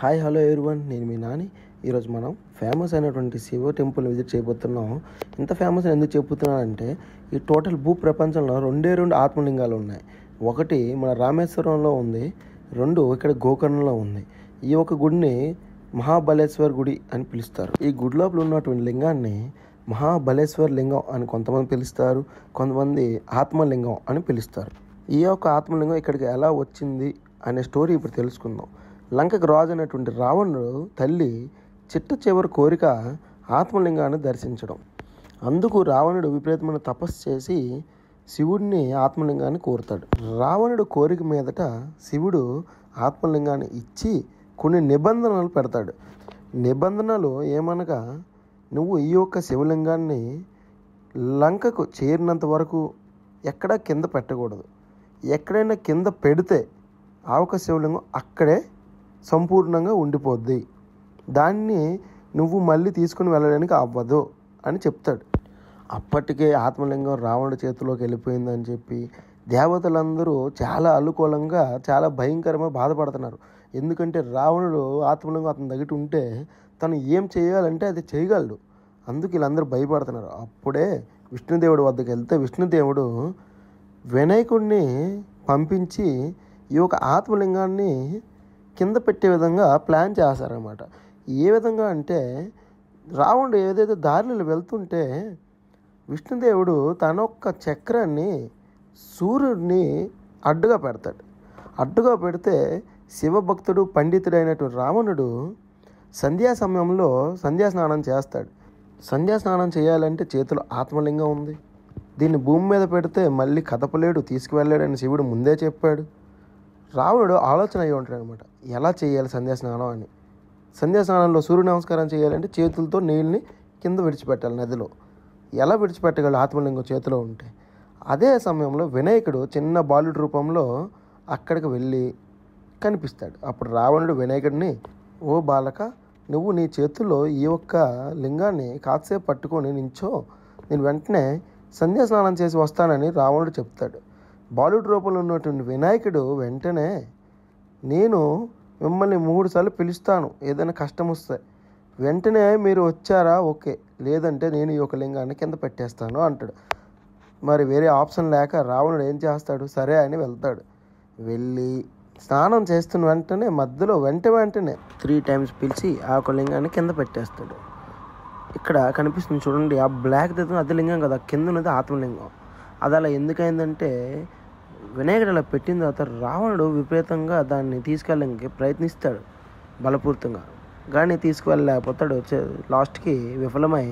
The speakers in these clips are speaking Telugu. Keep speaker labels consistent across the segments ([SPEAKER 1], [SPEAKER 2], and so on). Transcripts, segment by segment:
[SPEAKER 1] హాయ్ హలో ఎవ్రీవన్, నేను మీ నాని. ఈరోజు మనం ఫేమస్ అయినటువంటి శివ టెంపుల్ విజిట్ చేయబోతున్నాం. ఇంత ఫేమస్ ఎందుకు చెబుతున్నానంటే, ఈ టోటల్ భూ ప్రపంచంలో రెండు ఆత్మలింగాలు ఉన్నాయి. ఒకటి మన రామేశ్వరంలో ఉంది, రెండు ఇక్కడ గోకర్ణంలో ఉంది. ఈ ఒక గుడిని మహాబలేశ్వర్ గుడి అని పిలుస్తారు. ఈ గుడి లోపల ఉన్నటువంటి లింగాన్ని మహాబలేశ్వర్ లింగం అని కొంతమంది పిలుస్తారు, కొంతమంది ఆత్మలింగం అని పిలుస్తారు. ఈ యొక్క ఆత్మలింగం ఇక్కడికి ఎలా వచ్చింది అనే స్టోరీ ఇప్పుడు తెలుసుకుందాం. లంకకు రాజు అయినటువంటి రావణుడు తల్లి చిట్ట చివరి కోరిక ఆత్మలింగాన్ని దర్శించడం. అందుకు రావణుడు విపరీతమైన తపస్సు చేసి శివుడిని ఆత్మలింగాన్ని కోరుతాడు. రావణుడు కోరిక మీదట శివుడు ఆత్మలింగాన్ని ఇచ్చి కొన్ని నిబంధనలు పెడతాడు. నిబంధనలు ఏమనగా, నువ్వు ఈ యొక్క శివలింగాన్ని లంకకు చేరినంత వరకు ఎక్కడా కింద పెట్టకూడదు. ఎక్కడైనా కింద పెడితే ఆ ఒక శివలింగం అక్కడే సంపూర్ణంగా ఉండిపోద్ది, దాన్ని నువ్వు మళ్ళీ తీసుకుని వెళ్ళడానికి అవ్వదు అని చెప్తాడు. అప్పటికే ఆత్మలింగం రావణుడి చేతిలోకి వెళ్ళిపోయిందని చెప్పి దేవతలందరూ చాలా అనుకూలంగా చాలా భయంకరంగా బాధపడుతున్నారు. ఎందుకంటే రావణుడు ఆత్మలింగం అతని దగ్గర ఉంటే తను ఏం చేయాలంటే అది చేయగలడు. అందుకు వీళ్ళందరూ భయపడుతున్నారు. అప్పుడే విష్ణుదేవుడి వద్దకు వెళ్తే విష్ణుదేవుడు వినాయకుడిని పంపించి ఈ యొక్క ఆత్మలింగాన్ని కింద పెట్టే విధంగా ప్లాన్ చేస్తారన్నమాట. ఏ విధంగా అంటే, రావణుడు ఏదైతే దారిలో వెళ్తుంటే విష్ణుదేవుడు తన యొక్క చక్రాన్ని సూర్యుడిని అడ్డుగా పెడతాడు. అడ్డుగా పెడితే శివభక్తుడు పండితుడైనటువంటి రావణుడు సంధ్యా సమయంలో సంధ్యా స్నానం చేస్తాడు. సంధ్యా స్నానం చేయాలంటే చేతిలో ఆత్మలింగం ఉంది, దీన్ని భూమి మీద పెడితే మళ్ళీ కదపలేడు, తీసుకువెళ్ళాడని శివుడు ముందే చెప్పాడు. రావణుడు ఆలోచన అయ్యి ఉంటాడు అనమాట, ఎలా చేయాలి సంధ్యాస్నానం అని. సంధ్యాస్నానంలో సూర్య నమస్కారం చేయాలంటే చేతులతో నీళ్ళని కింద విడిచిపెట్టాలి నదిలో. ఎలా విడిచిపెట్టగలడు ఆత్మలింగం చేతిలో ఉంటే? అదే సమయంలో వినాయకుడు చిన్న బాలుడి రూపంలో అక్కడికి వెళ్ళి కనిపిస్తాడు. అప్పుడు రావణుడు వినాయకుడిని, ఓ బాలక, నువ్వు నీ చేతుల్లో ఈ ఒక్క లింగాన్ని కాసేపు పట్టుకొని నించో, నేను వెంటనే సంధ్యాస్నానం చేసి వస్తానని రావణుడు చెప్తాడు. బాలుడి రూపంలో ఉన్నటువంటి వినాయకుడు వెంటనే, నేను మిమ్మల్ని 3 సార్లు పిలుస్తాను, ఏదైనా కష్టం వస్తే వెంటనే మీరు వచ్చారా ఓకే, లేదంటే నేను ఈ యొక్క లింగాన్ని కింద పెట్టేస్తాను అంటాడు. మరి వేరే ఆప్షన్ లేక రావణుడు ఏం చేస్తాడు, సరే అని వెళ్తాడు. వెళ్ళి స్నానం చేస్తున్న వెంటనే మధ్యలో వెంటనే 3 times పిలిచి ఆ యొక్క లింగాన్ని కింద పెట్టేస్తాడు. ఇక్కడ కనిపిస్తుంది చూడండి, ఆ బ్లాక్ దగ్గర అది లింగం కదా, కింద ఉన్నది ఆత్మలింగం. అది అలా ఎందుకైందంటే, వినాయకుడు అలా పెట్టిన తర్వాత రావణుడు విపరీతంగా దాన్ని తీసుకెళ్ళడానికి ప్రయత్నిస్తాడు బలపూర్తంగా, కానీ తీసుకువెళ్ళలేకపోతాడు. లాస్ట్కి విఫలమై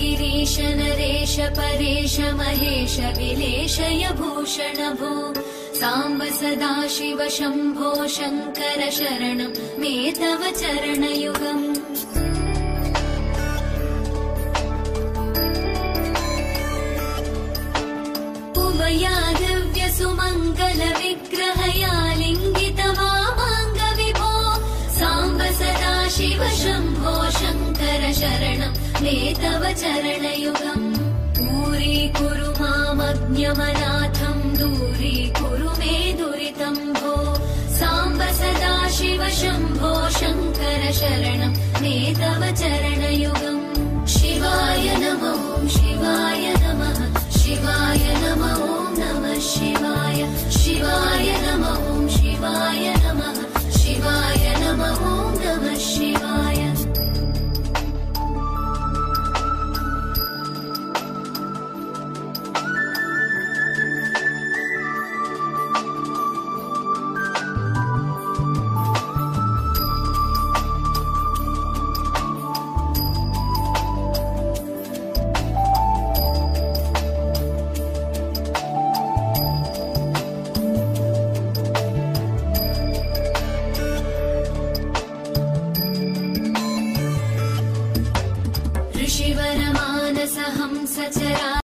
[SPEAKER 2] गिरीश नरेश परेश महेश विलेशय भूषण भो सांब सदा शिव शम्भो शङ्कर शरणं मे तव चरणयुगम् उमया दिव्य सुमङ्गल विग्रहया लिङ्गित वामाङ्ग विभो सांब सदा शिव शम्भो शङ्कर शरणं मे तव चरणयुगम् दूरीकुरु मामज्ञमनाथं दूरीकुरु मे दुरितं भो सांब सदा शिव शम्भो शङ्कर शरणं मे तव चरणयुगम् शिवाय नमो शिवाय नमः शिवाय नमो नमः शिवाय शिवाय नमो शिवाय नमः शिवाय नमो नमः शिवाय ऋषिवरमानस हंसचरा